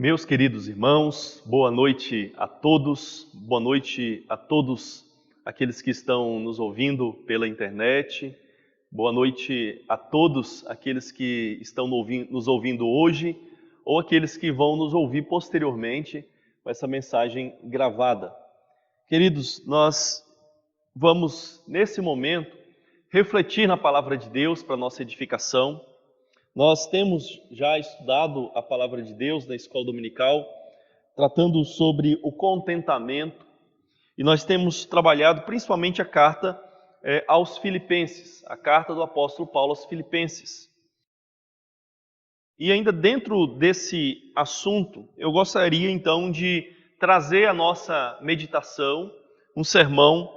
Meus queridos irmãos, boa noite a todos aqueles que estão nos ouvindo pela internet, boa noite a todos aqueles que estão nos ouvindo hoje ou aqueles que vão nos ouvir posteriormente com essa mensagem gravada. Queridos, nós vamos nesse momento refletir na palavra de Deus para nossa edificação. Nós temos já estudado a palavra de Deus na escola dominical, tratando sobre o contentamento, e nós temos trabalhado principalmente a carta aos Filipenses, a carta do apóstolo Paulo aos Filipenses. E ainda dentro desse assunto, eu gostaria então de trazer a nossa meditação, um sermão,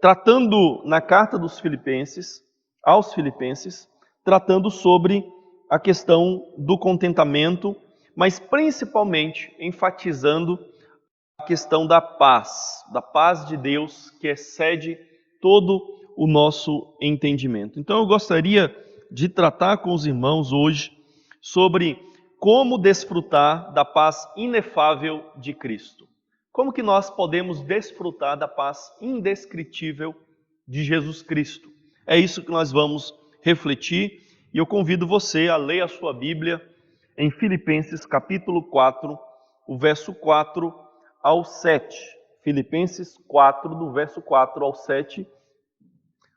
tratando na carta dos Filipenses, aos Filipenses, tratando sobre a questão do contentamento, mas principalmente enfatizando a questão da paz de Deus que excede todo o nosso entendimento. Então eu gostaria de tratar com os irmãos hoje sobre como desfrutar da paz inefável de Cristo. Como que nós podemos desfrutar da paz indescritível de Jesus Cristo? É isso que nós vamos refletir. E eu convido você a ler a sua Bíblia em Filipenses capítulo 4, o verso 4 ao 7. Filipenses 4, do verso 4 ao 7.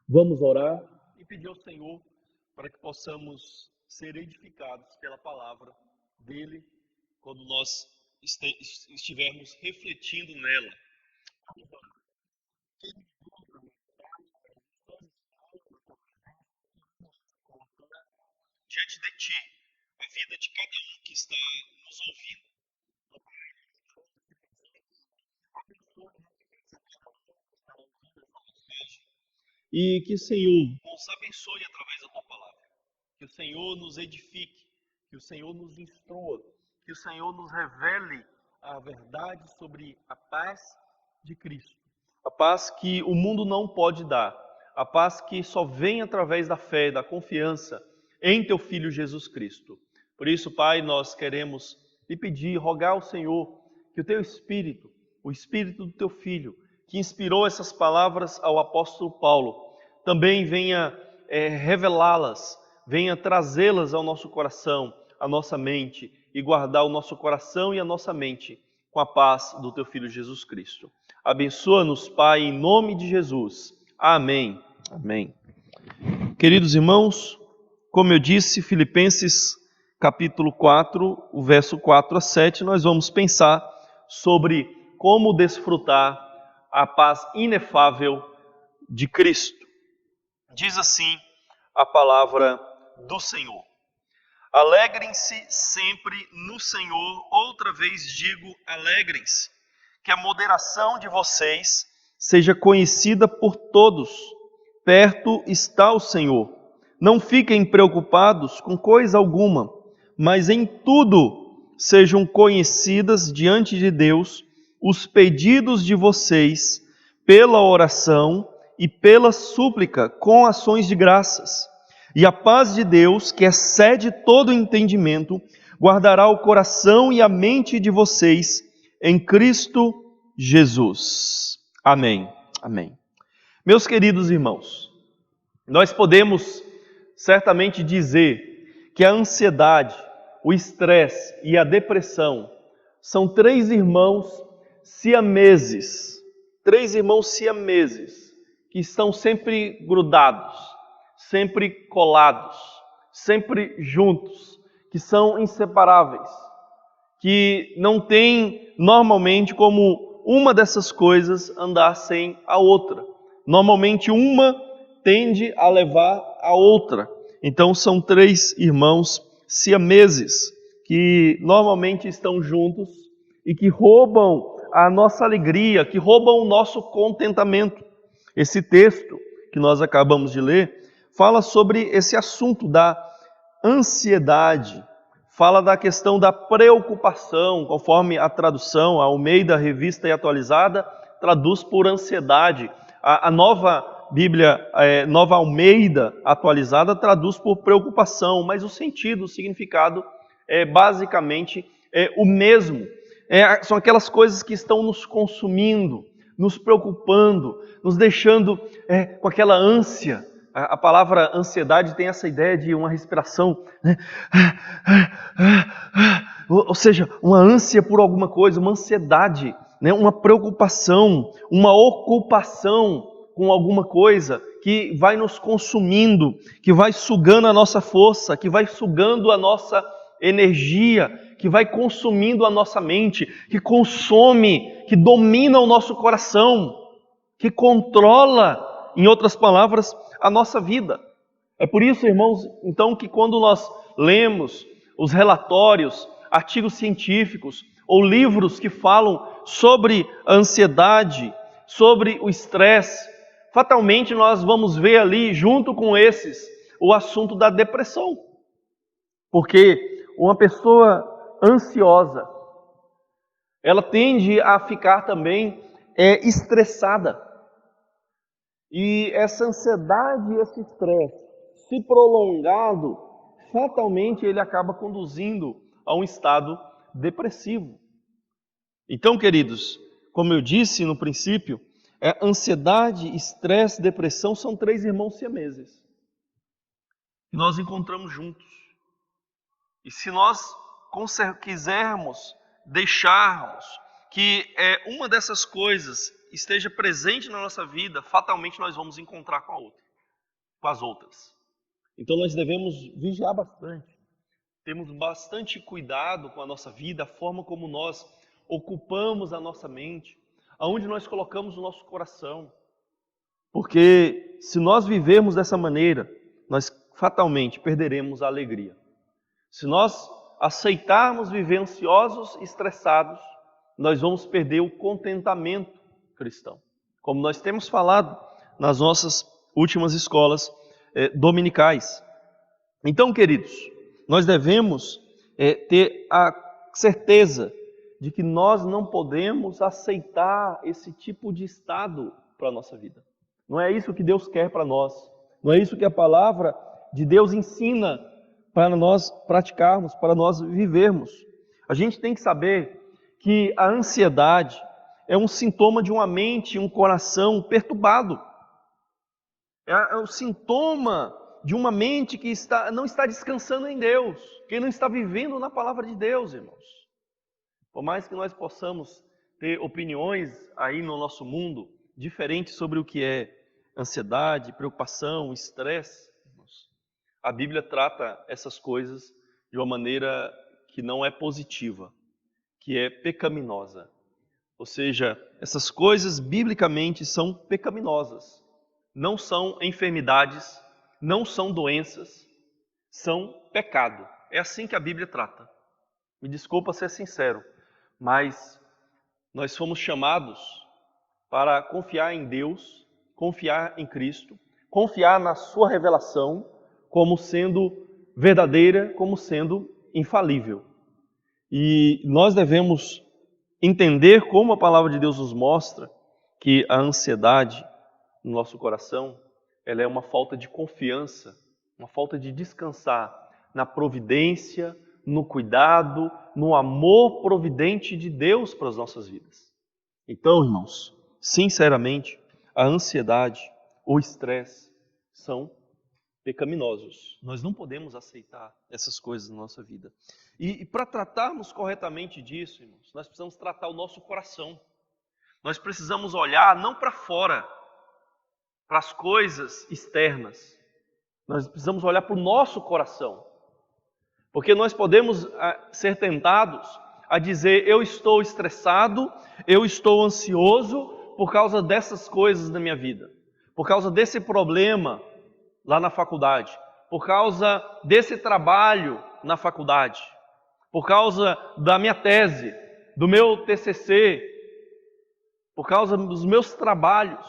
Vamos orar e pedir ao Senhor para que possamos ser edificados pela palavra dele quando nós estivermos refletindo nela. Diante de ti, a vida de cada um que está nos ouvindo. E que o Senhor nos abençoe através da tua palavra. Que o Senhor nos edifique, que o Senhor nos instrua, que o Senhor nos revele a verdade sobre a paz de Cristo. A paz que o mundo não pode dar, a paz que só vem através da fé, da confiança em teu Filho Jesus Cristo. Por isso, Pai, nós queremos lhe pedir, rogar ao Senhor que o teu Espírito, o Espírito do teu Filho, que inspirou essas palavras ao apóstolo Paulo, também venha revelá-las, venha trazê-las ao nosso coração, à nossa mente, e guardar o nosso coração e a nossa mente com a paz do teu Filho Jesus Cristo. Abençoa-nos, Pai, em nome de Jesus. Amém. Amém. Queridos irmãos, como eu disse, Filipenses capítulo 4, o verso 4 a 7, nós vamos pensar sobre como desfrutar a paz inefável de Cristo. Diz assim a palavra do Senhor: alegrem-se sempre no Senhor, outra vez digo, alegrem-se, que a moderação de vocês seja conhecida por todos, perto está o Senhor. Não fiquem preocupados com coisa alguma, mas em tudo sejam conhecidas diante de Deus os pedidos de vocês pela oração e pela súplica com ações de graças. E a paz de Deus, que excede todo entendimento, guardará o coração e a mente de vocês em Cristo Jesus. Amém. Amém. Meus queridos irmãos, nós podemos certamente dizer que a ansiedade, o estresse e a depressão são três irmãos siameses que estão sempre grudados, sempre colados, sempre juntos, que são inseparáveis, que não tem normalmente como uma dessas coisas andar sem a outra. Normalmente uma tende a levar a outra. Então são três irmãos siameses que normalmente estão juntos e que roubam a nossa alegria, que roubam o nosso contentamento. Esse texto que nós acabamos de ler fala sobre esse assunto da ansiedade, fala da questão da preocupação, conforme a tradução, a Almeida Revista e Atualizada, traduz por ansiedade. A nova Bíblia, Nova Almeida Atualizada, traduz por preocupação, mas o sentido, o significado, basicamente, o mesmo. São aquelas coisas que estão nos consumindo, nos preocupando, nos deixando com aquela ânsia. A palavra ansiedade tem essa ideia de uma respiração, né? Ou seja, uma ânsia por alguma coisa, uma ansiedade, né? Uma preocupação, uma ocupação com alguma coisa que vai nos consumindo, que vai sugando a nossa força, que vai sugando a nossa energia, que vai consumindo a nossa mente, que consome, que domina o nosso coração, que controla, em outras palavras, a nossa vida. É por isso, irmãos, então, que quando nós lemos os relatórios, artigos científicos ou livros que falam sobre a ansiedade, sobre o estresse, fatalmente nós vamos ver ali, junto com esses, o assunto da depressão. Porque uma pessoa ansiosa, ela tende a ficar também estressada. E essa ansiedade e esse estresse, se prolongado, fatalmente ele acaba conduzindo a um estado depressivo. Então, queridos, como eu disse no princípio, ansiedade, estresse, depressão são 3 irmãos siameses que nós encontramos juntos. E se nós quisermos deixarmos que uma dessas coisas esteja presente na nossa vida, fatalmente nós vamos encontrar com as outras. Então nós devemos vigiar bastante, termos bastante cuidado com a nossa vida, a forma como nós ocupamos a nossa mente, aonde nós colocamos o nosso coração. Porque se nós vivermos dessa maneira, nós fatalmente perderemos a alegria. Se nós aceitarmos viver ansiosos e estressados, nós vamos perder o contentamento cristão. Como nós temos falado nas nossas últimas escolas dominicais. Então, queridos, nós devemos ter a certeza de que nós não podemos aceitar esse tipo de estado para a nossa vida. Não é isso que Deus quer para nós. Não é isso que a palavra de Deus ensina para nós praticarmos, para nós vivermos. A gente tem que saber que a ansiedade é um sintoma de uma mente, um coração perturbado. É um sintoma de uma mente que não está descansando em Deus, que não está vivendo na palavra de Deus, irmãos. Por mais que nós possamos ter opiniões aí no nosso mundo diferentes sobre o que é ansiedade, preocupação, estresse, a Bíblia trata essas coisas de uma maneira que não é positiva, que é pecaminosa. Ou seja, essas coisas biblicamente são pecaminosas. Não são enfermidades, não são doenças, são pecado. É assim que a Bíblia trata. Me desculpa ser sincero, mas nós fomos chamados para confiar em Deus, confiar em Cristo, confiar na sua revelação como sendo verdadeira, como sendo infalível. E nós devemos entender como a palavra de Deus nos mostra que a ansiedade no nosso coração, ela é uma falta de confiança, uma falta de descansar na providência, no cuidado, no amor providente de Deus para as nossas vidas. Então, irmãos, sinceramente, a ansiedade, o estresse são pecaminosos. Nós não podemos aceitar essas coisas na nossa vida. E para tratarmos corretamente disso, irmãos, nós precisamos tratar o nosso coração. Nós precisamos olhar não para fora, para as coisas externas. Nós precisamos olhar para o nosso coração. Porque nós podemos ser tentados a dizer: eu estou estressado, eu estou ansioso por causa dessas coisas na minha vida, por causa desse problema lá na faculdade, por causa desse trabalho na faculdade, por causa da minha tese, do meu TCC, por causa dos meus trabalhos,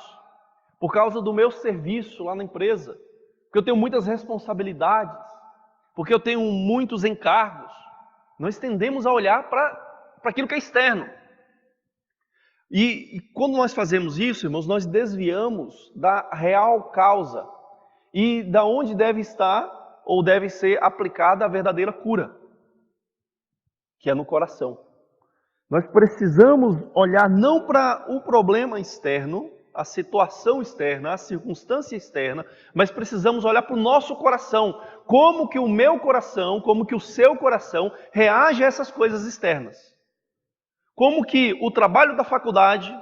por causa do meu serviço lá na empresa, porque eu tenho muitas responsabilidades, porque eu tenho muitos encargos. Nós tendemos a olhar para aquilo que é externo. E quando nós fazemos isso, irmãos, nós desviamos da real causa e da onde deve estar ou deve ser aplicada a verdadeira cura. que é no coração. Nós precisamos olhar não para o problema externo, a situação externa, a circunstância externa, mas precisamos olhar para o nosso coração. Como que o meu coração, como que o seu coração reage a essas coisas externas? Como que o trabalho da faculdade,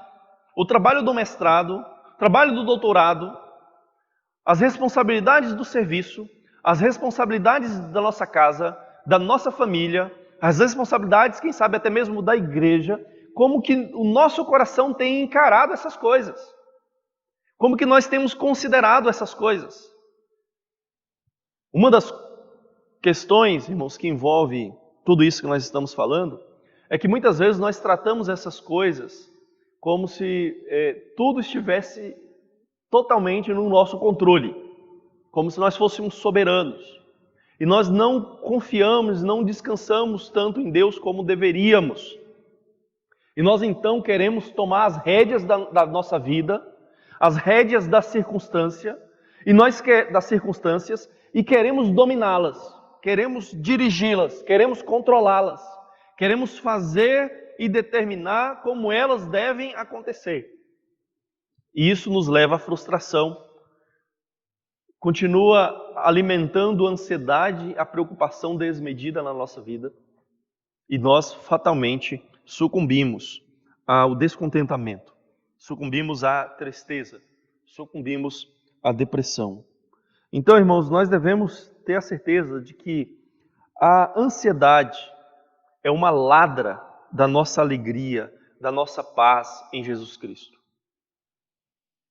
o trabalho do mestrado, o trabalho do doutorado, as responsabilidades do serviço, as responsabilidades da nossa casa, da nossa família, as responsabilidades, quem sabe até mesmo da igreja, como que o nosso coração tem encarado essas coisas? Como que nós temos considerado essas coisas? Uma das questões, irmãos, que envolve tudo isso que nós estamos falando, é que muitas vezes nós tratamos essas coisas como se tudo estivesse totalmente no nosso controle, como se nós fôssemos soberanos. E nós não confiamos, não descansamos tanto em Deus como deveríamos. E nós então queremos tomar as rédeas da nossa vida, as rédeas da circunstância, das circunstâncias, e queremos dominá-las, queremos dirigi-las, queremos controlá-las, queremos fazer e determinar como elas devem acontecer. E isso nos leva à frustração, continua alimentando a ansiedade, a preocupação desmedida na nossa vida, e nós fatalmente sucumbimos ao descontentamento, sucumbimos à tristeza, sucumbimos à depressão. Então, irmãos, nós devemos ter a certeza de que a ansiedade é uma ladra da nossa alegria, da nossa paz em Jesus Cristo.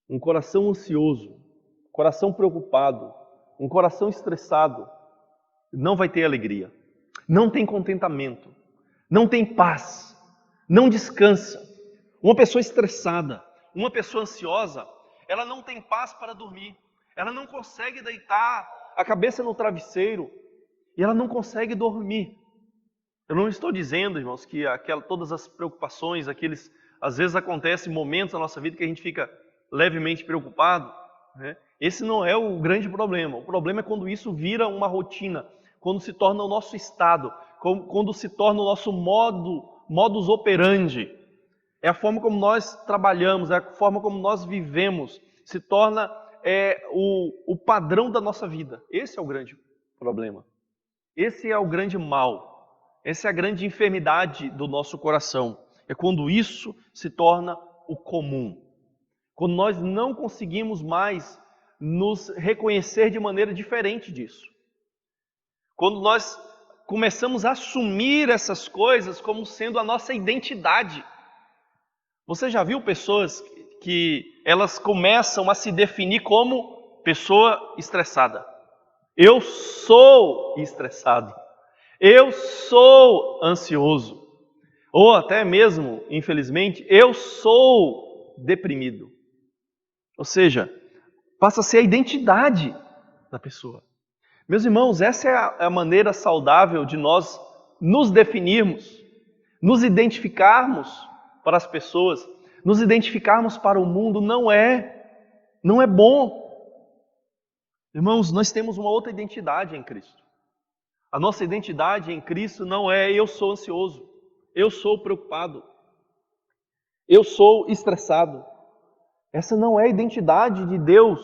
Um coração ansioso, coração preocupado, um coração estressado, não vai ter alegria, não tem contentamento, não tem paz, não descansa. Uma pessoa estressada, uma pessoa ansiosa, ela não tem paz para dormir, ela não consegue deitar a cabeça no travesseiro e ela não consegue dormir. Eu não estou dizendo, irmãos, que todas as preocupações, às vezes acontecem momentos na nossa vida que a gente fica levemente preocupado, né? Esse não é o grande problema. O problema é quando isso vira uma rotina, quando se torna o nosso estado, quando se torna o nosso modus operandi. É a forma como nós trabalhamos, é a forma como nós vivemos, se torna o padrão da nossa vida. Esse é o grande problema. Esse é o grande mal. Essa é a grande enfermidade do nosso coração. É quando isso se torna o comum. Quando nós não conseguimos mais nos reconhecer de maneira diferente disso. Quando nós começamos a assumir essas coisas como sendo a nossa identidade. Você já viu pessoas que elas começam a se definir como pessoa estressada? Eu sou estressado. Eu sou ansioso. Ou até mesmo, infelizmente, eu sou deprimido. Ou seja, passa a ser a identidade da pessoa. Meus irmãos, essa é a maneira saudável de nós nos definirmos, nos identificarmos para as pessoas, nos identificarmos para o mundo. Não é bom. Irmãos, nós temos uma outra identidade em Cristo. A nossa identidade em Cristo não é eu sou ansioso, eu sou preocupado, eu sou estressado. Essa não é a identidade de Deus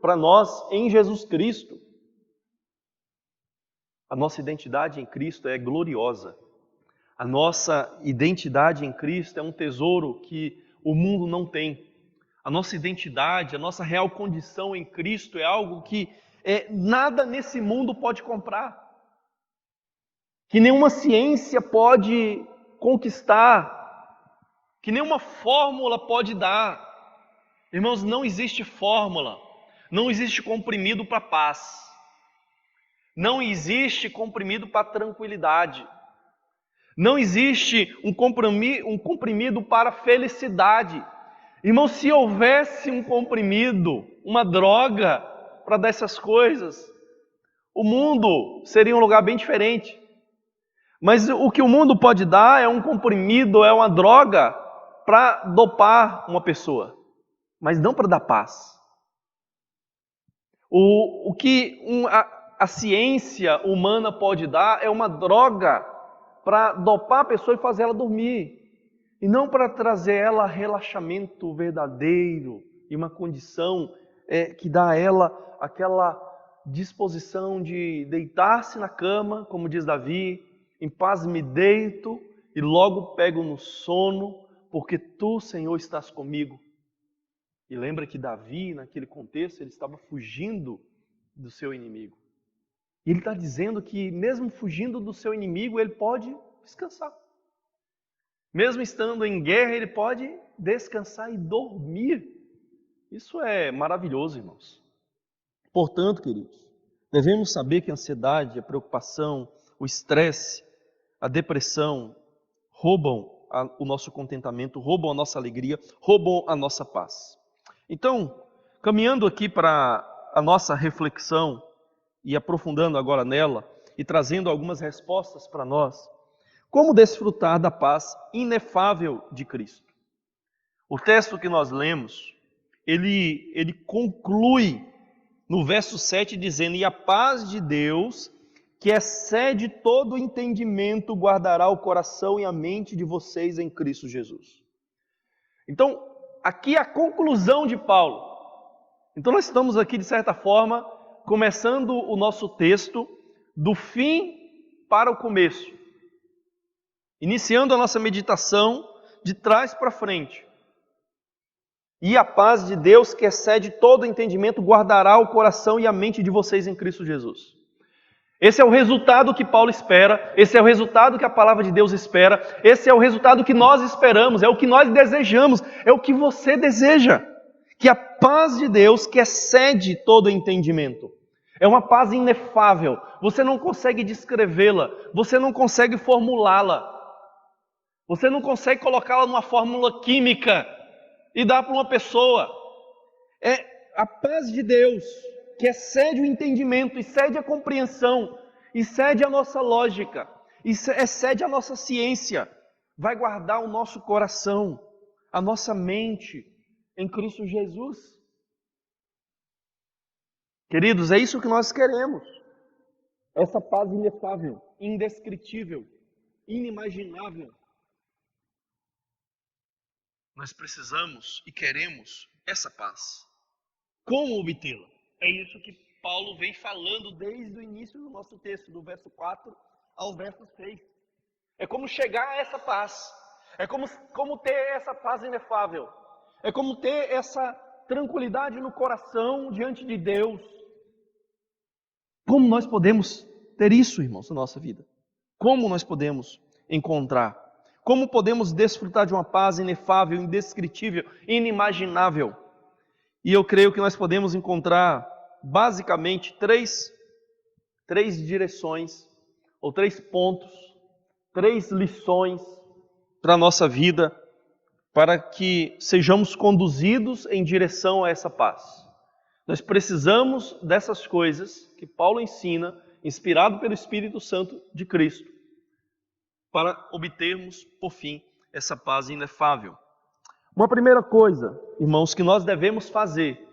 para nós em Jesus Cristo. A nossa identidade em Cristo é gloriosa. A nossa identidade em Cristo é um tesouro que o mundo não tem. A nossa identidade, a nossa real condição em Cristo é algo que nada nesse mundo pode comprar. Que nenhuma ciência pode conquistar. Que nenhuma fórmula pode dar. Irmãos, não existe fórmula, não existe comprimido para paz, não existe comprimido para tranquilidade, não existe um comprimido para felicidade. Irmãos, se houvesse um comprimido, uma droga para dessas coisas, o mundo seria um lugar bem diferente. Mas o que o mundo pode dar é um comprimido, é uma droga para dopar uma pessoa, mas não para dar paz. O que a ciência humana pode dar é uma droga para dopar a pessoa e fazer ela dormir. E não para trazer ela a relaxamento verdadeiro e uma condição que dá a ela aquela disposição de deitar-se na cama, como diz Davi, em paz me deito e logo pego no sono, porque tu, Senhor, estás comigo. E lembra que Davi, naquele contexto, ele estava fugindo do seu inimigo. E ele está dizendo que mesmo fugindo do seu inimigo, ele pode descansar. Mesmo estando em guerra, ele pode descansar e dormir. Isso é maravilhoso, irmãos. Portanto, queridos, devemos saber que a ansiedade, a preocupação, o estresse, a depressão roubam o nosso contentamento, roubam a nossa alegria, roubam a nossa paz. Então, caminhando aqui para a nossa reflexão e aprofundando agora nela e trazendo algumas respostas para nós, como desfrutar da paz inefável de Cristo? O texto que nós lemos, ele conclui no verso 7 dizendo: e a paz de Deus, que excede todo entendimento, guardará o coração e a mente de vocês em Cristo Jesus. Então, aqui é a conclusão de Paulo. Então nós estamos aqui, de certa forma, começando o nosso texto do fim para o começo. Iniciando a nossa meditação de trás para frente. E a paz de Deus, que excede todo entendimento, guardará o coração e a mente de vocês em Cristo Jesus. Esse é o resultado que Paulo espera, esse é o resultado que a palavra de Deus espera, esse é o resultado que nós esperamos, é o que nós desejamos, é o que você deseja. Que a paz de Deus, que excede todo entendimento, é uma paz inefável, você não consegue descrevê-la, você não consegue formulá-la, você não consegue colocá-la numa fórmula química e dar para uma pessoa. É a paz de Deus, que excede o entendimento, excede a compreensão, excede a nossa lógica, excede a nossa ciência, vai guardar o nosso coração, a nossa mente em Cristo Jesus. Queridos, é isso que nós queremos. Essa paz inefável, indescritível, inimaginável. Nós precisamos e queremos essa paz. Como obtê-la? É isso que Paulo vem falando desde o início do nosso texto, do verso 4 ao verso 6. É como chegar a essa paz. É como ter essa paz inefável. É como ter essa tranquilidade no coração diante de Deus. Como nós podemos ter isso, irmãos, na nossa vida? Como nós podemos encontrar? Como podemos desfrutar de uma paz inefável, indescritível, inimaginável? E eu creio que nós podemos encontrar basicamente três direções, ou 3 pontos, 3 lições para a nossa vida, para que sejamos conduzidos em direção a essa paz. Nós precisamos dessas coisas que Paulo ensina, inspirado pelo Espírito Santo de Cristo, para obtermos, por fim, essa paz inefável. Uma primeira coisa, irmãos, que nós devemos fazer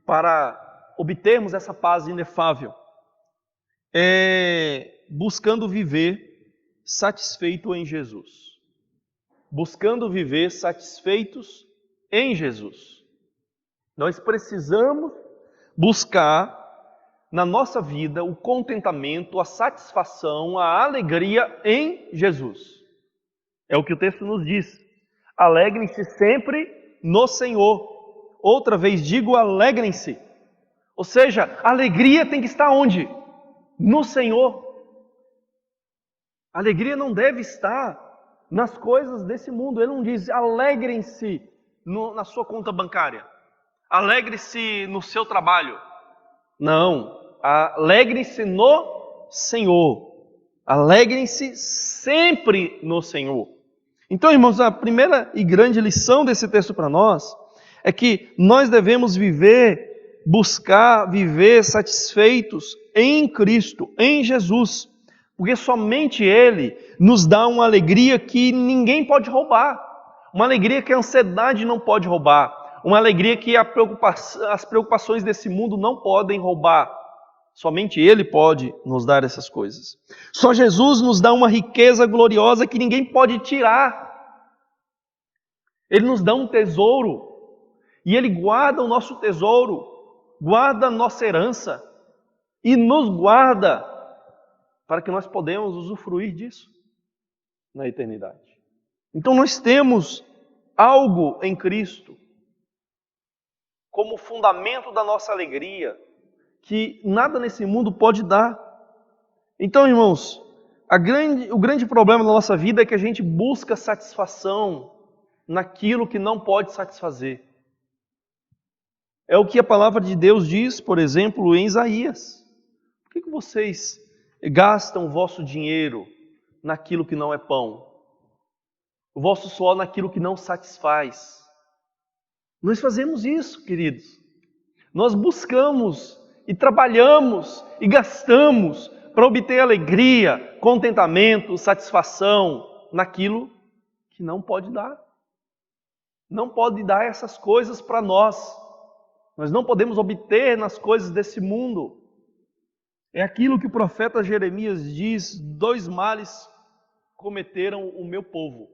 para obtermos essa paz inefável é buscando viver satisfeito em Jesus. Buscando viver satisfeitos em Jesus. Nós precisamos buscar na nossa vida o contentamento, a satisfação, a alegria em Jesus. É o que o texto nos diz. Alegrem-se sempre no Senhor. Outra vez digo, alegrem-se. Ou seja, a alegria tem que estar onde? No Senhor. A alegria não deve estar nas coisas desse mundo. Ele não diz, alegrem-se na sua conta bancária. Alegre-se no seu trabalho. Não. Alegrem-se no Senhor. Alegrem-se sempre no Senhor. Então, irmãos, a primeira e grande lição desse texto para nós é que nós devemos buscar viver satisfeitos em Cristo, em Jesus, porque somente Ele nos dá uma alegria que ninguém pode roubar, uma alegria que a ansiedade não pode roubar, uma alegria que as preocupações desse mundo não podem roubar. Somente Ele pode nos dar essas coisas. Só Jesus nos dá uma riqueza gloriosa que ninguém pode tirar. Ele nos dá um tesouro e Ele guarda o nosso tesouro, guarda a nossa herança e nos guarda para que nós podemos usufruir disso na eternidade. Então nós temos algo em Cristo como fundamento da nossa alegria que nada nesse mundo pode dar. Então, irmãos, o grande problema da nossa vida é que a gente busca satisfação naquilo que não pode satisfazer. É o que a palavra de Deus diz, por exemplo, em Isaías. Por que vocês gastam o vosso dinheiro naquilo que não é pão? O vosso suor naquilo que não satisfaz? Nós fazemos isso, queridos. Nós buscamos e trabalhamos e gastamos para obter alegria, contentamento, satisfação naquilo que não pode dar. Não pode dar essas coisas para nós. Nós não podemos obter nas coisas desse mundo. É aquilo que o profeta Jeremias diz: 2 males cometeram o meu povo.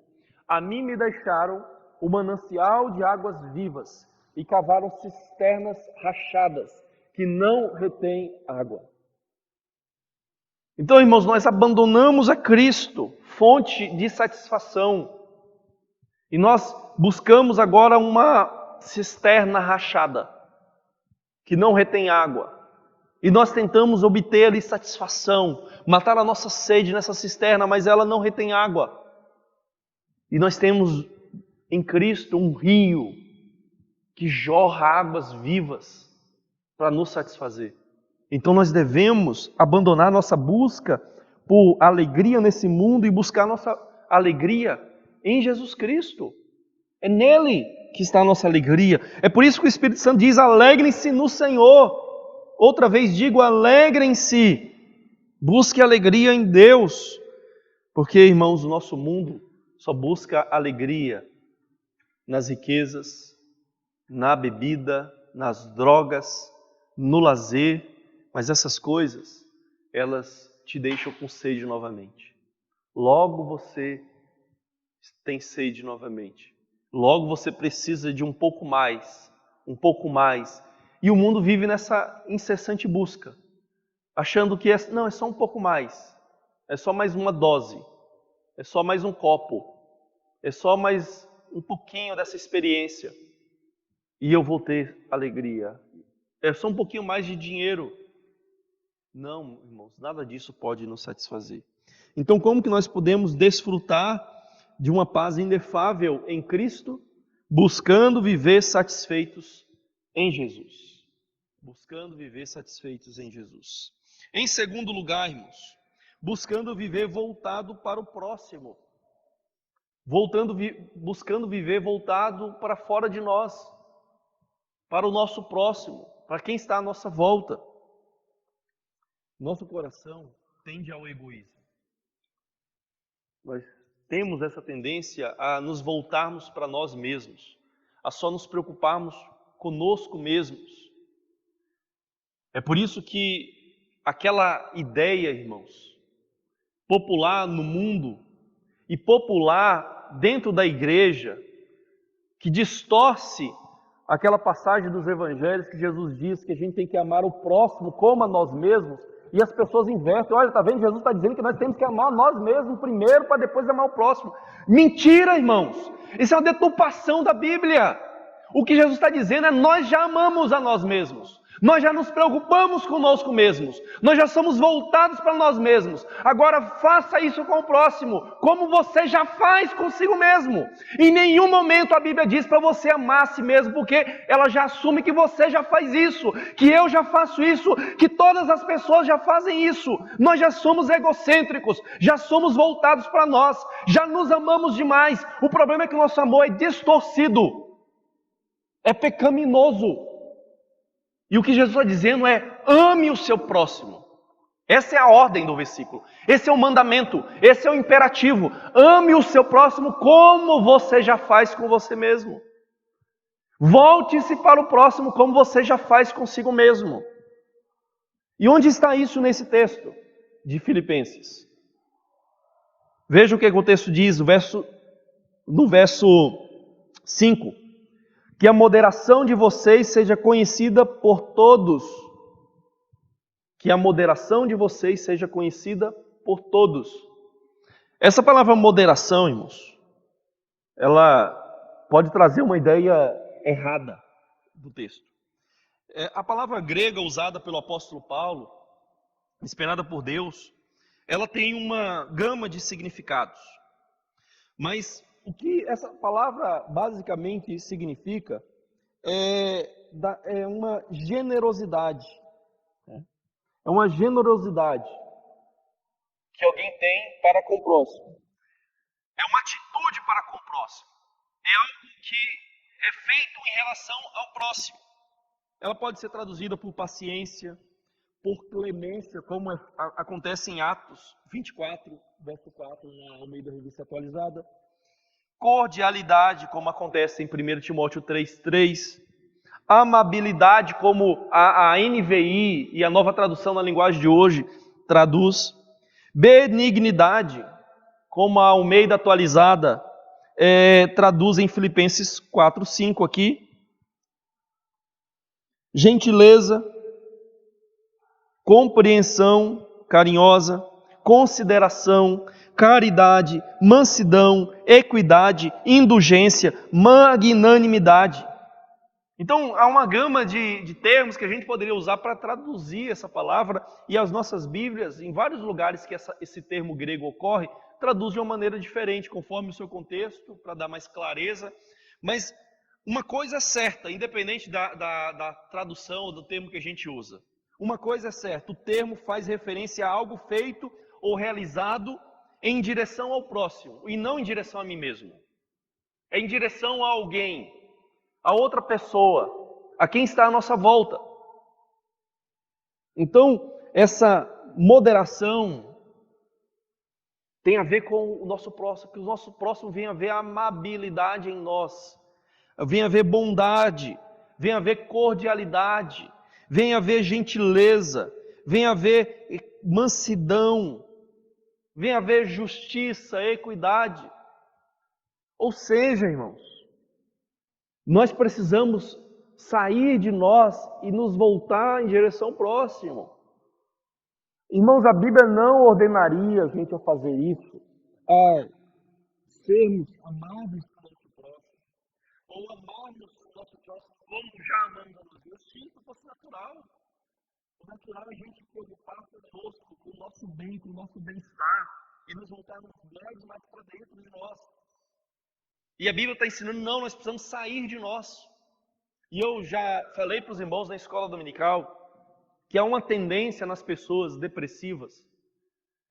A mim me deixaram o manancial de águas vivas e cavaram cisternas rachadas que não retêm água. Então, irmãos, nós abandonamos a Cristo, fonte de satisfação, e nós buscamos agora uma cisterna rachada que não retém água. E nós tentamos obter ali satisfação, matar a nossa sede nessa cisterna, mas ela não retém água. E nós temos em Cristo um rio que jorra águas vivas para nos satisfazer. Então nós devemos abandonar nossa busca por alegria nesse mundo e buscar nossa alegria em Jesus Cristo. É nele que está a nossa alegria. É por isso que o Espírito Santo diz: alegrem-se no Senhor. Outra vez digo, alegrem-se. Busque alegria em Deus. Porque, irmãos, o nosso mundo só busca alegria nas riquezas, na bebida, nas drogas, no lazer. Mas essas coisas, elas te deixam com sede novamente. Logo você tem sede novamente. Logo você precisa de um pouco mais, um pouco mais. E o mundo vive nessa incessante busca, achando que é só um pouco mais, é só mais uma dose, é só mais um copo, é só mais um pouquinho dessa experiência e eu vou ter alegria. É só um pouquinho mais de dinheiro. Não, irmãos, nada disso pode nos satisfazer. Então, como que nós podemos desfrutar de uma paz inefável em Cristo, buscando viver satisfeitos em Jesus? Buscando viver satisfeitos em Jesus. Em segundo lugar, irmãos, buscando viver voltado para o próximo. Buscando viver voltado para fora de nós, para o nosso próximo, para quem está à nossa volta. Nosso coração tende ao egoísmo. Nós temos essa tendência a nos voltarmos para nós mesmos, a só nos preocuparmos conosco mesmos. É por isso que aquela ideia, irmãos, popular no mundo e popular dentro da igreja, que distorce aquela passagem dos evangelhos que Jesus diz que a gente tem que amar o próximo como a nós mesmos, e as pessoas invertem. Olha, está vendo? Jesus está dizendo que nós temos que amar nós mesmos primeiro para depois amar o próximo. Mentira, irmãos! Isso é uma deturpação da Bíblia. O que Jesus está dizendo é: nós já amamos a nós mesmos. Nós já nos preocupamos conosco mesmos. Nós já somos voltados para nós mesmos. Agora faça isso com o próximo, como você já faz consigo mesmo. Em nenhum momento a Bíblia diz para você amar a si mesmo, porque ela já assume que você já faz isso, que eu já faço isso, que todas as pessoas já fazem isso. Nós já somos egocêntricos, já somos voltados para nós, já nos amamos demais. O problema é que o nosso amor é distorcido, é pecaminoso. E o que Jesus está dizendo é: ame o seu próximo. Essa é a ordem do versículo. Esse é o mandamento, esse é o imperativo. Ame o seu próximo como você já faz com você mesmo. Volte-se para o próximo como você já faz consigo mesmo. E onde está isso nesse texto de Filipenses? Veja o que o texto diz, no verso 5. Que a moderação de vocês seja conhecida por todos. Que a moderação de vocês seja conhecida por todos. Essa palavra moderação, irmãos, ela pode trazer uma ideia errada do texto. A palavra grega usada pelo apóstolo Paulo, inspirada por Deus, ela tem uma gama de significados. Mas o que essa palavra basicamente significa é uma generosidade. É uma generosidade que alguém tem para com o próximo. É uma atitude para com o próximo. É algo que é feito em relação ao próximo. Ela pode ser traduzida por paciência, por clemência, como acontece em Atos 24, verso 4, na Almeida Revista Atualizada. Cordialidade, como acontece em 1 Timóteo 3:3. Amabilidade, como a NVI e a nova tradução na linguagem de hoje traduz. Benignidade, como a Almeida Atualizada traduz em Filipenses 4:5 aqui. Gentileza, compreensão carinhosa, consideração, caridade, mansidão, equidade, indulgência, magnanimidade. Então, há uma gama de termos que a gente poderia usar para traduzir essa palavra, e as nossas Bíblias, em vários lugares que esse termo grego ocorre, traduz de uma maneira diferente, conforme o seu contexto, para dar mais clareza. Mas uma coisa é certa, independente da tradução ou do termo que a gente usa. Uma coisa é certa, o termo faz referência a algo feito ou realizado em direção ao próximo, e não em direção a mim mesmo. É em direção a alguém, a outra pessoa, a quem está à nossa volta. Então, essa moderação tem a ver com o nosso próximo, que o nosso próximo venha a ver amabilidade em nós, venha a ver bondade, venha a ver cordialidade, venha a ver gentileza, venha a ver mansidão, venha a ver justiça, equidade. Ou seja, irmãos, nós precisamos sair de nós e nos voltar em direção ao próximo. Irmãos, a Bíblia não ordenaria a gente a fazer isso, a sermos amáveis com o nosso próximo, ou amarmos o nosso próximo como já amamos a nós mesmos, se isso fosse natural. O natural é a gente se preocupar conosco, com o nosso bem, com o nosso bem-estar, e nos voltarmos mais para dentro de nós. E a Bíblia está ensinando, não, nós precisamos sair de nós. E eu já falei para os irmãos na escola dominical que há uma tendência nas pessoas depressivas,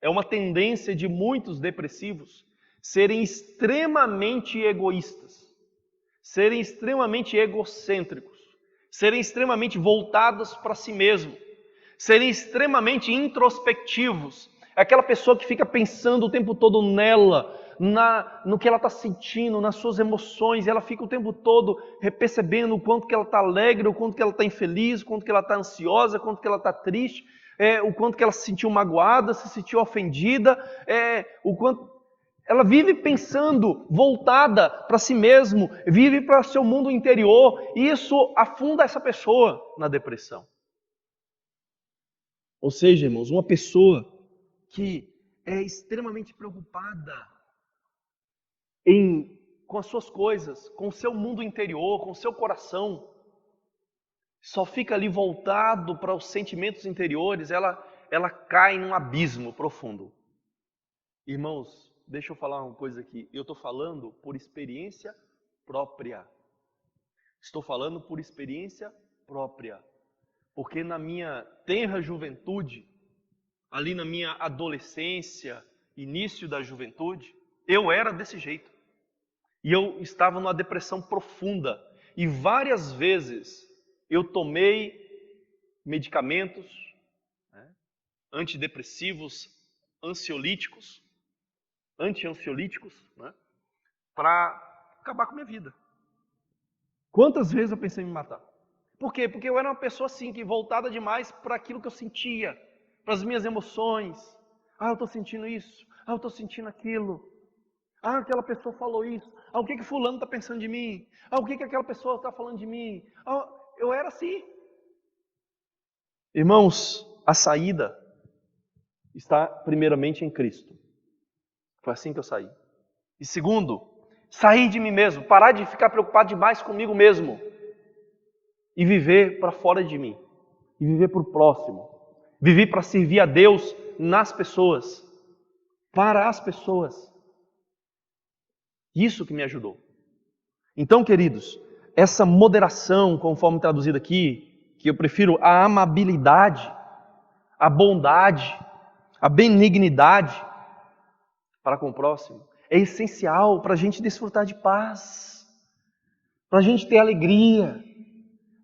é uma tendência de muitos depressivos serem extremamente egoístas, serem extremamente egocêntricos, serem extremamente voltados para si mesmo, serem extremamente introspectivos. É aquela pessoa que fica pensando o tempo todo nela, no que ela está sentindo, nas suas emoções, e ela fica o tempo todo percebendo o quanto que ela está alegre, o quanto que ela está infeliz, o quanto que ela está ansiosa, o quanto que ela está triste, o quanto que ela se sentiu magoada, se sentiu ofendida, o quanto... Ela vive pensando, voltada para si mesmo, vive para seu mundo interior, e isso afunda essa pessoa na depressão. Ou seja, irmãos, uma pessoa que é extremamente preocupada com as suas coisas, com o seu mundo interior, com o seu coração, só fica ali voltado para os sentimentos interiores, ela cai num abismo profundo. Irmãos, deixa eu falar uma coisa aqui. Eu estou falando por experiência própria. Estou falando por experiência própria. Porque na minha tenra juventude, ali na minha adolescência, início da juventude, eu era desse jeito. E eu estava numa depressão profunda. E várias vezes eu tomei medicamentos, antidepressivos, ansiolíticos, para acabar com a minha vida. Quantas vezes eu pensei em me matar? Por quê? Porque eu era uma pessoa assim, que voltada demais para aquilo que eu sentia, para as minhas emoções. Eu estou sentindo isso. Eu estou sentindo aquilo. Aquela pessoa falou isso. O que fulano está pensando de mim? O que aquela pessoa está falando de mim? Eu era assim. Irmãos, a saída está primeiramente em Cristo. Foi assim que eu saí. E segundo, sair de mim mesmo, parar de ficar preocupado demais comigo mesmo e viver para fora de mim, e viver para o próximo, viver para servir a Deus nas pessoas, para as pessoas. Isso que me ajudou. Então, queridos, essa moderação, conforme traduzido aqui, que eu prefiro a amabilidade, a bondade, a benignidade para com o próximo, é essencial para a gente desfrutar de paz, para a gente ter alegria,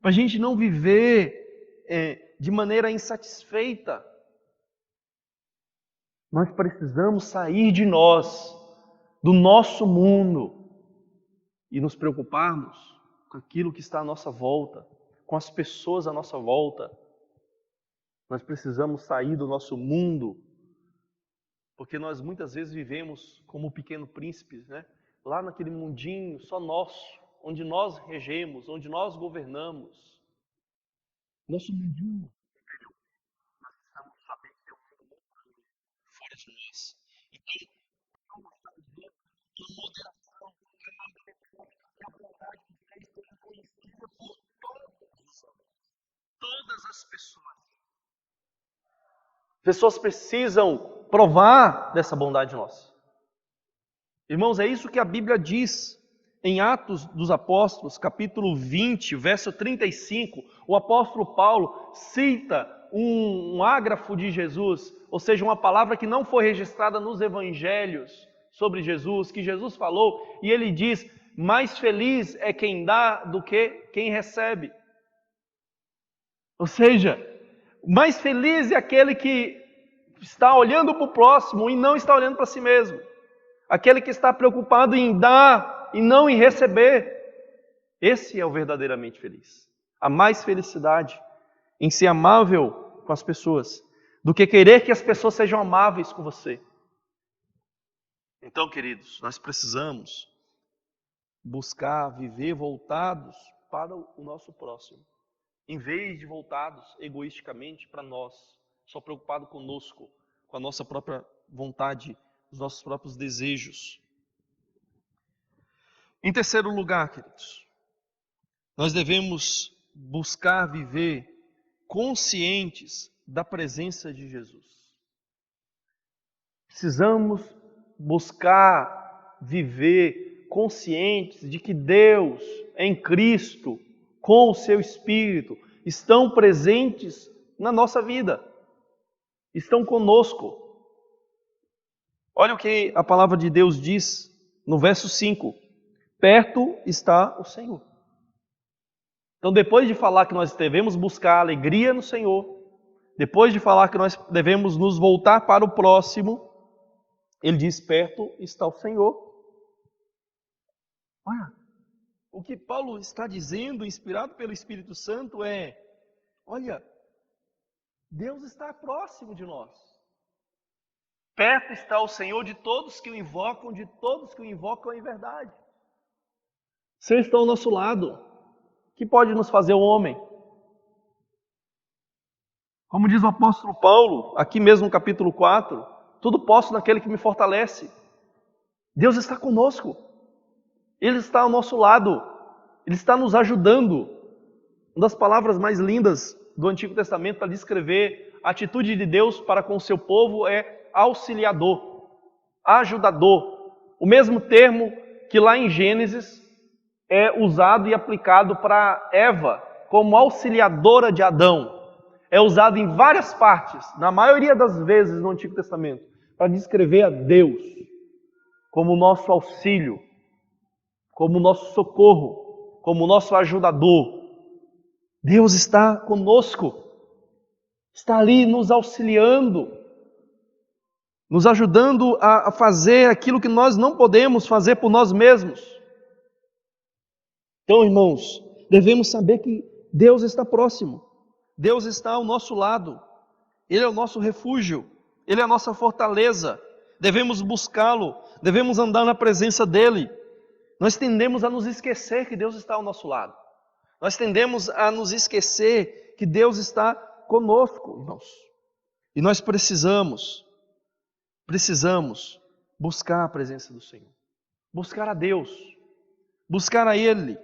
para a gente não viver de maneira insatisfeita. Nós precisamos sair de nós, do nosso mundo, e nos preocuparmos com aquilo que está à nossa volta, com as pessoas à nossa volta. Nós precisamos sair do nosso mundo, porque nós muitas vezes vivemos como o pequeno príncipe, né? Lá naquele mundinho só nosso, onde nós regemos, onde nós governamos. Nosso mundinho. Nós precisamos saber que tem um mundo muito grande fora de nós. Então, como está dizendo, que a moderação, que a bondade de Deus seja conhecida por todos os homens, todas as pessoas. Pessoas precisam provar dessa bondade nossa. Irmãos, é isso que a Bíblia diz em Atos dos Apóstolos, capítulo 20, verso 35. O apóstolo Paulo cita um ágrafo de Jesus, ou seja, uma palavra que não foi registrada nos evangelhos sobre Jesus, que Jesus falou, e ele diz: mais feliz é quem dá do que quem recebe. Ou seja, mais feliz é aquele que está olhando para o próximo e não está olhando para si mesmo. Aquele que está preocupado em dar e não em receber. Esse é o verdadeiramente feliz. Há mais felicidade em ser amável com as pessoas do que querer que as pessoas sejam amáveis com você. Então, queridos, nós precisamos buscar viver voltados para o nosso próximo, em vez de voltados egoisticamente para nós, só preocupado conosco, com a nossa própria vontade, os nossos próprios desejos. Em terceiro lugar, queridos, nós devemos buscar viver conscientes da presença de Jesus. Precisamos buscar viver conscientes de que Deus, em Cristo, com o seu Espírito, estão presentes na nossa vida, estão conosco. Olha o que a palavra de Deus diz no verso 5. Perto está o Senhor. Então, depois de falar que nós devemos buscar alegria no Senhor, depois de falar que nós devemos nos voltar para o próximo, ele diz: perto está o Senhor. Olha, o que Paulo está dizendo, inspirado pelo Espírito Santo, é: olha, Deus está próximo de nós. Perto está o Senhor de todos que o invocam, em verdade. O Senhor está ao nosso lado. Que pode nos fazer o homem? Como diz o apóstolo Paulo, aqui mesmo no capítulo 4, tudo posso naquele que me fortalece. Deus está conosco. Ele está ao nosso lado. Ele está nos ajudando. Uma das palavras mais lindas do Antigo Testamento para descrever a atitude de Deus para com o seu povo é auxiliador, ajudador. O mesmo termo que lá em Gênesis é usado e aplicado para Eva como auxiliadora de Adão. É usado em várias partes, na maioria das vezes no Antigo Testamento, para descrever a Deus como o nosso auxílio, como o nosso socorro, como o nosso ajudador. Deus está conosco, está ali nos auxiliando, nos ajudando a fazer aquilo que nós não podemos fazer por nós mesmos. Então, irmãos, devemos saber que Deus está próximo, Deus está ao nosso lado, Ele é o nosso refúgio, Ele é a nossa fortaleza, devemos buscá-lo, devemos andar na presença dEle. Nós tendemos a nos esquecer que Deus está ao nosso lado, nós tendemos a nos esquecer que Deus está conosco, irmãos, e nós precisamos buscar a presença do Senhor, buscar a Deus, buscar a Ele,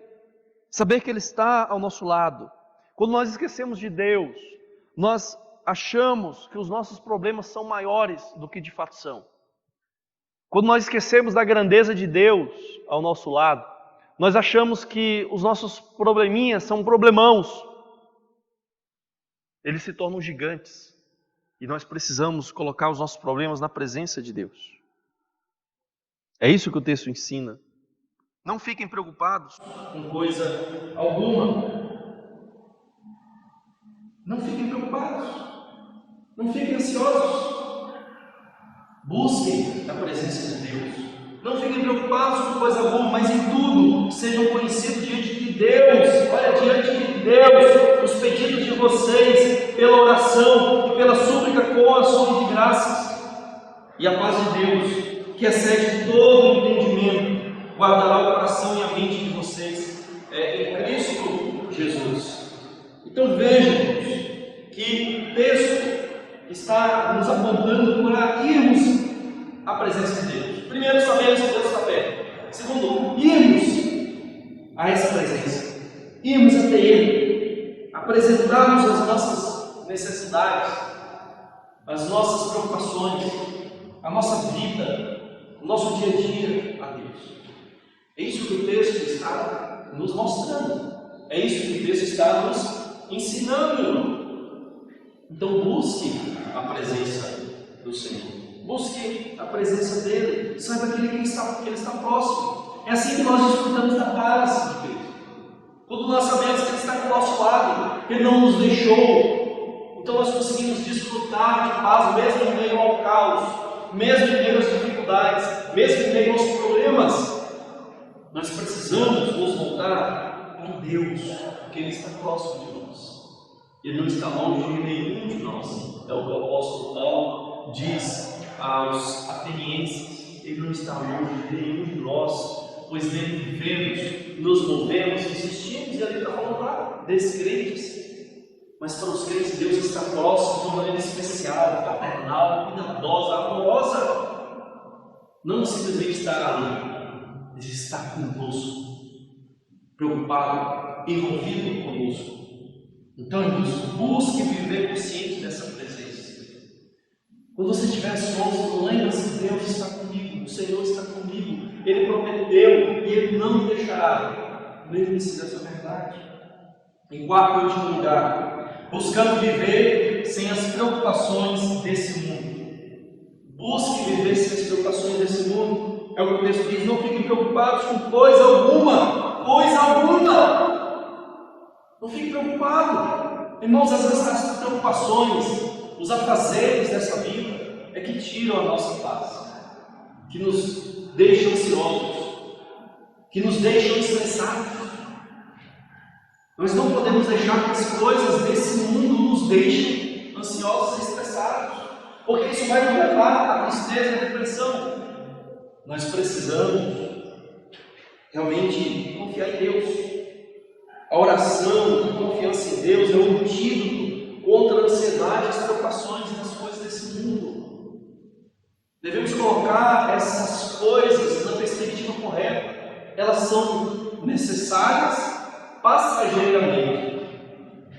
saber que Ele está ao nosso lado. Quando nós esquecemos de Deus, nós achamos que os nossos problemas são maiores do que de fato são. Quando nós esquecemos da grandeza de Deus ao nosso lado, nós achamos que os nossos probleminhas são problemãos. Eles se tornam gigantes. E nós precisamos colocar os nossos problemas na presença de Deus. É isso que o texto ensina. Não fiquem preocupados com coisa alguma. Não fiquem preocupados. Não fiquem ansiosos. Busquem a presença de Deus. Não fiquem preocupados com coisa alguma, mas em tudo sejam conhecidos diante de Deus. Olha, diante de Deus, os pedidos de vocês pela oração e pela súplica com ações de graças. E a paz de Deus, que excede todo entendimento, guardará o coração e a mente de vocês em Cristo Jesus. Então vejam que o texto está nos apontando para irmos à presença de Deus. Primeiro, sabemos que Deus está perto. Segundo, irmos a essa presença, irmos até Ele, apresentarmos as nossas necessidades, as nossas preocupações, a nossa vida, o nosso dia a dia a Deus. É isso que o texto está nos mostrando, é isso que o texto está nos ensinando. Então busque a presença do Senhor. Busque a presença dEle, saiba que Ele está próximo. É assim que nós desfrutamos da paz de Cristo. Quando nós sabemos que Ele está do nosso lado, que Ele não nos deixou, então nós conseguimos desfrutar de paz, mesmo em meio ao caos, mesmo em meio às dificuldades, mesmo em meio aos problemas. Nós precisamos nos voltar para Deus, porque Ele está próximo de nós. Ele não está longe de nenhum de nós. É o que o apóstolo Paulo diz aos atenienses: Ele não está longe de nenhum de nós, pois nele vivemos, nos movemos, existimos. E ele está falando para descrentes, mas para os crentes Deus está próximo de uma maneira especial, paternal, cuidadosa, amorosa. Não simplesmente estar ali, Ele está conosco, preocupado, envolvido conosco. Então, irmãos, busque viver consciente dessa presença. Quando você estiver ansioso, lembre-se que Deus está comigo, o Senhor está comigo, Ele prometeu e Ele não me deixará. Lembre-se dessa verdade. Em quarto e último lugar, buscando viver sem as preocupações desse mundo. Busque viver sem as preocupações desse mundo. É o que o texto diz: não fiquem preocupados com coisa alguma, coisa alguma. Não fique preocupado. Irmãos, às vezes as preocupações, os afazeres dessa vida é que tiram a nossa paz, que nos deixam ansiosos, que nos deixam estressados. Nós não podemos deixar que as coisas desse mundo nos deixem ansiosos e estressados, porque isso vai nos levar à tristeza e à depressão. Nós precisamos realmente confiar em Deus. A oração, a confiança em Deus é um antídoto contra a ansiedade, as preocupações e as coisas desse mundo. Devemos colocar essas coisas na perspectiva correta. Elas são necessárias passageiramente.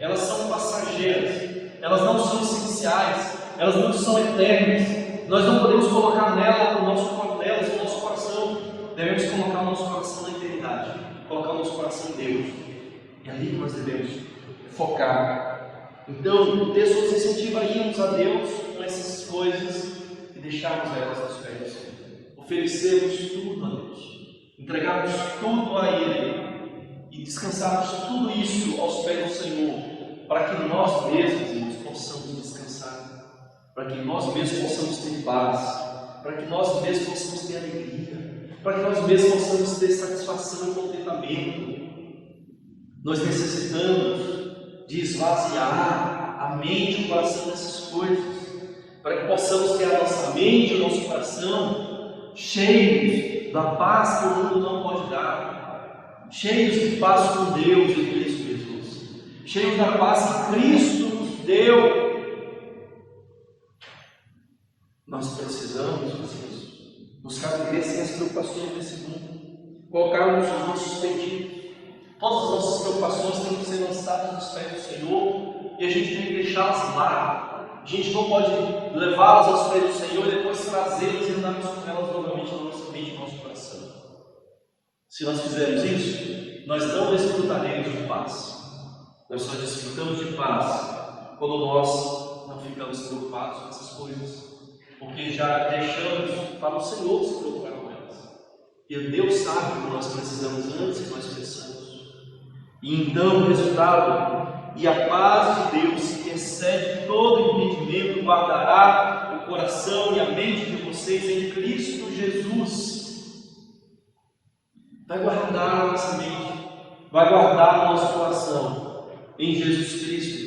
Elas são passageiras. Elas não são essenciais. Elas não são eternas. Nós não podemos colocar nelas no nosso coração. Devemos colocar o nosso coração na eternidade. Colocar o nosso coração em Deus. É ali que nós devemos focar. Então, o texto nos incentiva a irmos a Deus com essas coisas e deixarmos elas aos pés do Senhor. Oferecermos tudo a Deus, entregarmos tudo a Ele e descansarmos tudo isso aos pés do Senhor, para que nós mesmos possamos descansar, para que nós mesmos possamos ter paz, para que nós mesmos possamos ter alegria, para que nós mesmos possamos ter satisfação e contentamento. Nós necessitamos de esvaziar a mente e o coração dessas coisas, para que possamos ter a nossa mente e o nosso coração cheios da paz que o mundo não pode dar, cheios de paz com Deus em Cristo Jesus, cheios da paz que Cristo nos deu. Nós precisamos fazer isso, buscar viver sem as preocupações desse mundo, colocarmos os nossos pedidos. Todas as nossas preocupações têm que ser lançadas nos pés do Senhor e a gente tem que deixá-las lá. A gente não pode levá-las aos pés do Senhor e depois trazê-las e andarmos com elas novamente na nossa mente e no nosso coração. Se nós fizermos isso, nós não desfrutaremos de paz. Nós só desfrutamos de paz quando nós não ficamos preocupados com essas coisas, porque já deixamos para o Senhor se preocupar com elas. E Deus sabe o que nós precisamos antes que nós pensamos. E então o resultado, e a paz de Deus, que excede todo entendimento, guardará o coração e a mente de vocês em Cristo Jesus. Vai guardar a nossa mente, vai guardar o nosso coração em Jesus Cristo.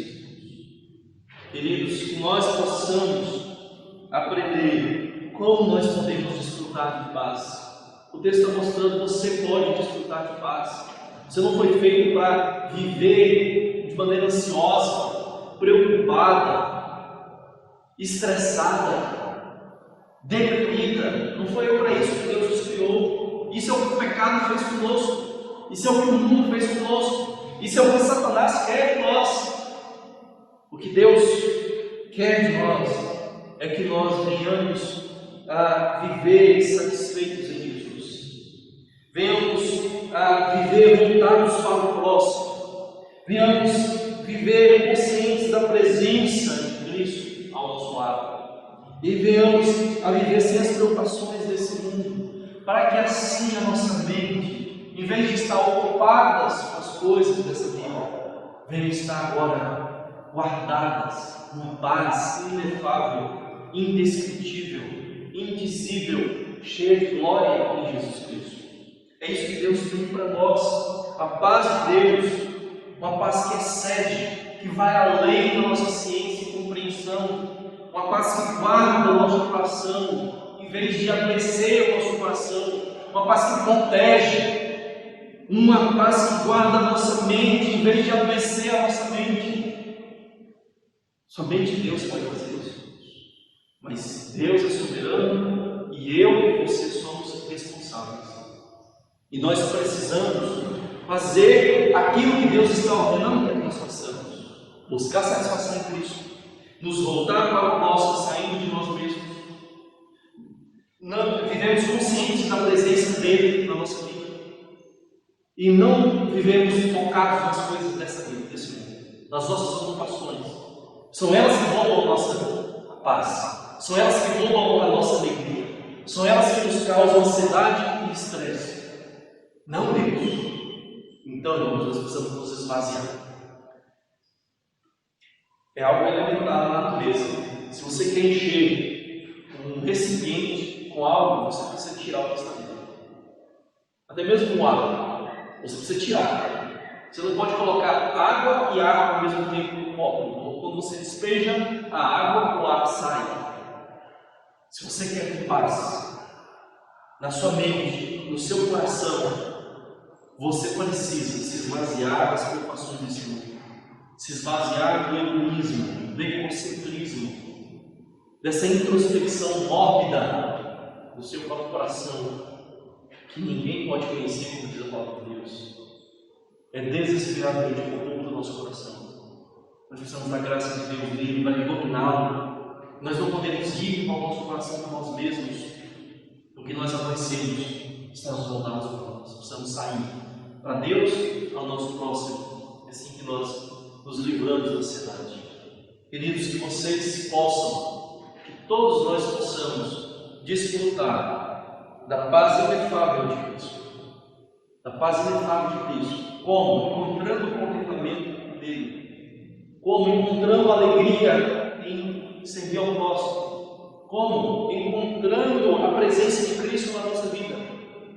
Queridos, que nós possamos aprender como nós podemos desfrutar de paz. O texto está mostrando que você pode desfrutar de paz. Você não foi feito para viver de maneira ansiosa, preocupada, estressada, deprimida. Não foi para isso que Deus nos criou. Isso é o que o pecado fez conosco. Isso é o que o mundo fez conosco. Isso é o que Satanás quer de nós. O que Deus quer de nós é que nós venhamos a viver satisfeitos em Jesus. Venhamos a viver voltados para o próximo. Venhamos viver conscientes da presença de Cristo ao nosso lado. E venhamos a viver sem as preocupações desse mundo, para que assim a nossa mente, em vez de estar ocupadas com as coisas dessa vida, venha estar agora guardadas numa paz inefável, indescritível, indizível, cheia de glória em Jesus Cristo. É isso que Deus tem para nós, a paz de Deus, uma paz que excede, que vai além da nossa ciência e compreensão, uma paz que guarda o nosso coração, em vez de adoecer o nosso coração, uma paz que protege, uma paz que guarda a nossa mente, em vez de adoecer a nossa mente. Somente Deus pode fazer isso. Mas Deus é soberano e eu e você somos responsáveis. E nós precisamos fazer aquilo que Deus está ordenando para que nós façamos. Buscar satisfação em Cristo. Nos voltar para o nosso, saindo de nós mesmos. Vivemos conscientes da presença dEle na nossa vida. E não vivemos focados nas coisas dessa vida, desse mundo. Nas nossas ocupações. São elas que roubam a nossa paz. São elas que roubam a nossa alegria. São elas que nos causam ansiedade e estresse. Não Deus. Então, irmãos, nós precisamos nos esvaziar. É algo elementar na natureza. Se você quer encher um recipiente com algo, você precisa tirar o que está dentro. Até mesmo com água, você precisa tirar. Você não pode colocar água e água ao mesmo tempo no copo. Quando você despeja a água, o ar sai. Se você quer ter paz na sua mente, no seu coração, você precisa se esvaziar das preocupações desse mundo, se esvaziar do egoísmo, do egocentrismo, dessa introspecção mórbida do seu próprio coração, que ninguém pode conhecer, como diz a palavra de Deus. É desesperadamente corrupto o nosso coração. Nós precisamos da graça de Deus livre para dominá-lo. Nós não podemos ir para o nosso coração por nós mesmos, porque nós adoecemos, estamos voltados para nós, precisamos sair para Deus, ao nosso próximo. É assim que nós nos livramos da ansiedade. Queridos, que vocês possam, que todos nós possamos desfrutar da paz inefável de Cristo. Da paz inefável de Cristo. Como? Encontrando o contentamento dele. Como? Encontrando alegria em servir ao próximo. Como? Encontrando a presença de Cristo na nossa vida.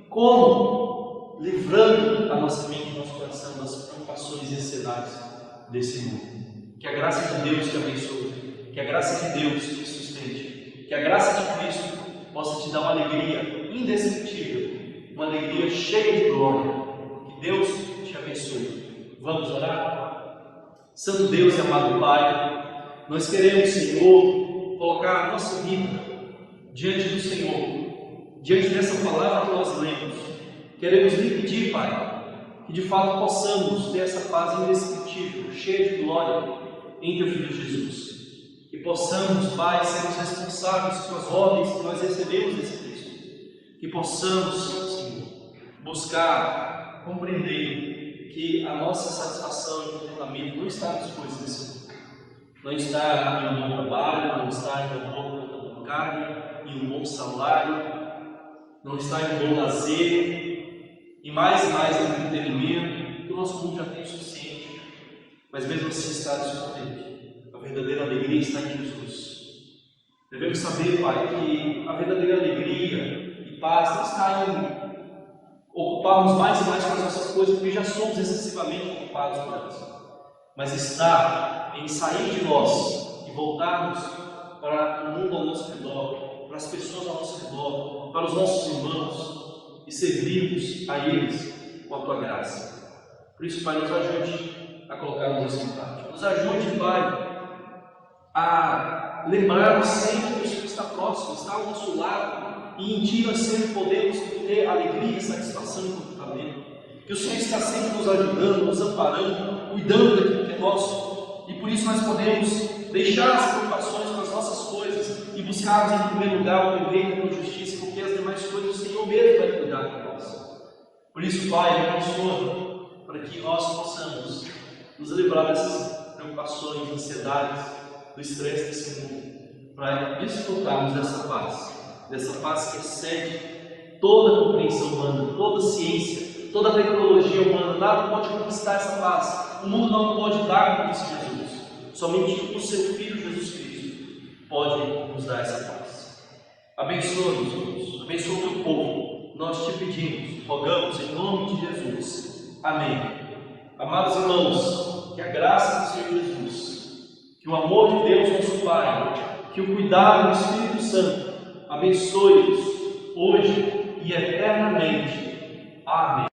Como? Livrando a nossa mente e nosso coração das preocupações e ansiedades desse mundo. Que a graça de Deus te abençoe, que a graça de Deus te sustente, que a graça de Cristo possa te dar uma alegria indescritível, uma alegria cheia de glória. Que Deus te abençoe. Vamos orar? Santo Deus e amado Pai, nós queremos, Senhor, colocar a nossa vida diante do Senhor, diante dessa palavra que nós lemos. Queremos lhe pedir, Pai, que de fato possamos ter essa paz indescritível, cheia de glória em Teu Filho Jesus. Que possamos, Pai, sermos responsáveis pelas ordens que nós recebemos desse texto. Que possamos, Senhor, buscar, compreender que a nossa satisfação e contentamento não está nas coisas desse mundo. Não está em um bom trabalho, não está em uma boa conta bancária, em um bom salário, não está em um bom lazer, e mais no entretenimento, que o nosso mundo já tem o suficiente, mas mesmo assim está descontente. A verdadeira alegria está em Jesus. Devemos saber, Pai, que a verdadeira alegria e paz não está em ocuparmos mais e mais com as nossas coisas, porque já somos excessivamente ocupados por elas, mas está em sair de nós e voltarmos para o mundo ao nosso redor, para as pessoas ao nosso redor, para os nossos irmãos, e servirmos a eles com a Tua graça. Por isso, Pai, nos ajude a colocarmos isso em prática. Nos ajude, Pai, a lembrarmos sempre que o Senhor está próximo, está ao nosso lado, e em Ti nós sempre podemos ter alegria, satisfação e contentamento. Que o Senhor está sempre nos ajudando, nos amparando, cuidando daquilo que é nosso, e por isso nós podemos deixar as preocupações com as nossas coisas e buscarmos em primeiro lugar o Teu reino e a Tua justiça, porque as demais coisas o Senhor mesmo vai cuidar de nós. Por isso, Pai, abençoa para que nós possamos nos livrar dessas preocupações, ansiedades, do estresse desse mundo, para desfrutarmos dessa paz que excede toda a compreensão humana, toda a ciência, toda a tecnologia humana. Nada pode conquistar essa paz. O mundo não pode dar como disse Jesus. Somente o Seu Filho Jesus Cristo pode nos dar essa paz. Abençoa-nos, Deus. Abençoa o Teu povo. Nós te pedimos, rogamos em nome de Jesus. Amém. Amados irmãos, que a graça do Senhor Jesus, que o amor de Deus, nosso Pai, que o cuidado do Espírito Santo abençoe-os hoje e eternamente. Amém.